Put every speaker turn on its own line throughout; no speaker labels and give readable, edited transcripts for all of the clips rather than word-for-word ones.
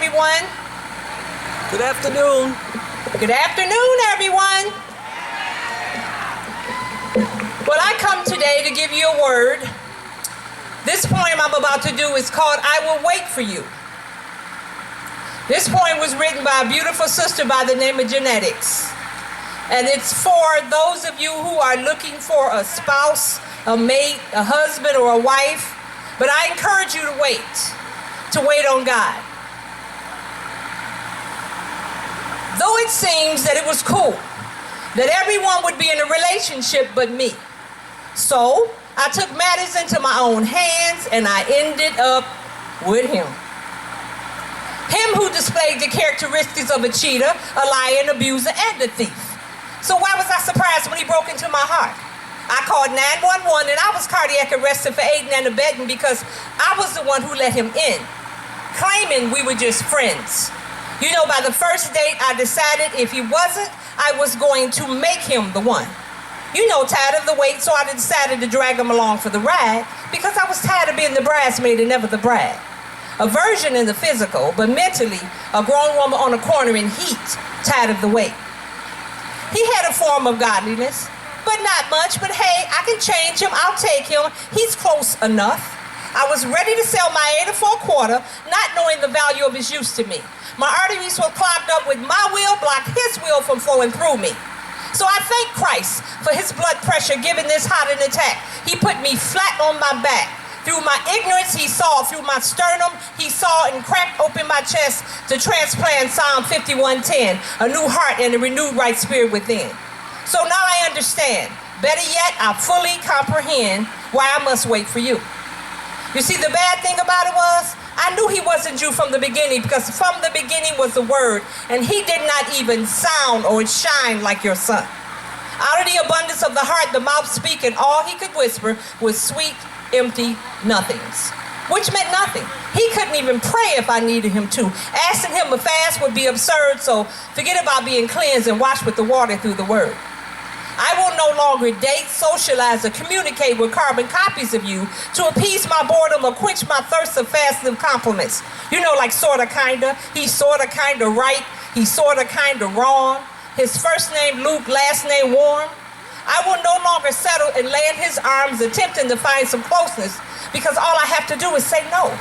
everyone.
Good afternoon.
Good afternoon, everyone. Well, I come today to give you a word. This poem I'm about to do is called I Will Wait For You. This poem was written by a beautiful sister by the name of Genetics. And it's for those of you who are looking for a spouse, a mate, a husband, or a wife. But I encourage you to wait on God. Though it seems that it was cool, that everyone would be in a relationship but me. So I took matters into my own hands and I ended up with him. Him who displayed the characteristics of a cheater, a liar, an abuser, and a thief. So why was I surprised when he broke into my heart? I called 911 and I was cardiac arrested for aiding and abetting because I was the one who let him in, claiming we were just friends. You know, by the first date, I decided if he wasn't, I was going to make him the one. You know, tired of the wait, so I decided to drag him along for the ride because I was tired of being the bridesmaid and never the bride. A virgin in the physical, but mentally, a grown woman on a corner in heat, tired of the wait. He had a form of godliness, but not much, but hey, I can change him, I'll take him, he's close enough. I was ready to sell my 8 for a quarter, not knowing the value of his use to me. My arteries were clogged up with my will, blocked his will from flowing through me. So I thank Christ for his blood pressure giving this heart an attack. He put me flat on my back. Through my ignorance, he saw. Through my sternum, he saw and cracked open my chest to transplant Psalm 51:10, a new heart and a renewed right spirit within. So now I understand. Better yet, I fully comprehend why I must wait for you. You see, the bad thing about it was, I knew he wasn't you from the beginning because from the beginning was the word, and he did not even sound or shine like your son. Out of the abundance of the heart, the mouth speaking, all he could whisper was sweet, empty nothings, which meant nothing. He couldn't even pray if I needed him to. Asking him to fast would be absurd, so forget about being cleansed and washed with the water through the word. I will no longer date, socialize, or communicate with carbon copies of you to appease my boredom or quench my thirst of fast-lived compliments. You know, like sorta, kinda. He's sorta, kinda right. He's sorta, kinda wrong. His first name Luke, last name Warm. I will no longer settle and lay in his arms attempting to find some closeness because all I have to do is say no.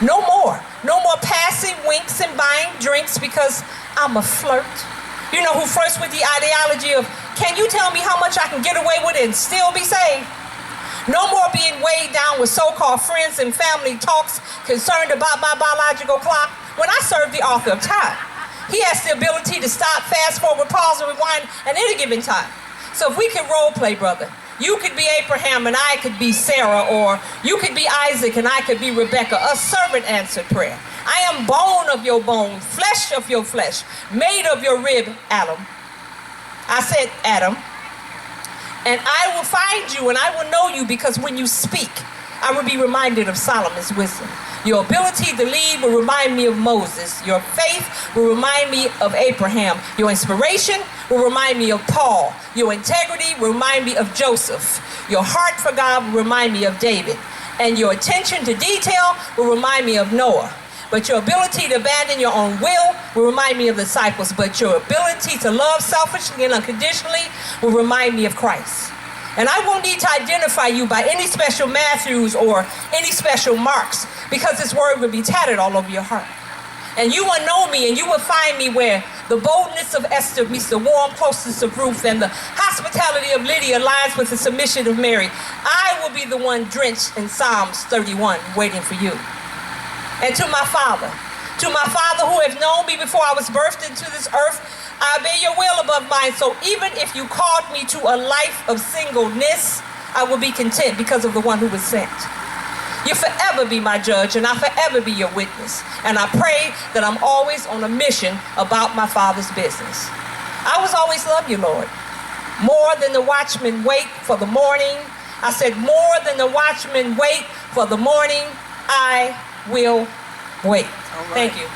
No more. No more passing winks and buying drinks because I'm a flirt. You know, who flirts with the ideology of, can you tell me how much I can get away with and still be saved? No more being weighed down with so-called friends and family talks concerned about my biological clock when I serve the author of time. He has the ability to stop, fast forward, pause, and rewind at any given time. So if we can role play, brother, you could be Abraham and I could be Sarah, or you could be Isaac and I could be Rebecca, a servant answered prayer. I am bone of your bone, flesh of your flesh, made of your rib, Adam. I said Adam. And I will find you and I will know you because when you speak, I will be reminded of Solomon's wisdom. Your ability to lead will remind me of Moses. Your faith will remind me of Abraham. Your inspiration will remind me of Paul. Your integrity will remind me of Joseph. Your heart for God will remind me of David. And your attention to detail will remind me of Noah. But your ability to abandon your own will remind me of the disciples. But your ability to love selfishly and unconditionally will remind me of Christ. And I won't need to identify you by any special Matthews or any special marks because this word will be tatted all over your heart. And you will know me and you will find me where the boldness of Esther meets the warm closeness of Ruth and the hospitality of Lydia aligns with the submission of Mary. I will be the one drenched in Psalms 31 waiting for you. And to my Father who has known me before I was birthed into this earth, I obey your will above mine. So even if you called me to a life of singleness, I will be content because of the one who was sent. You'll forever be my judge and I'll forever be your witness. And I pray that I'm always on a mission about my Father's business. I will always love you, Lord. More than the watchmen wait for the morning. I said, more than the watchmen wait for the morning, I will wait. Thank you.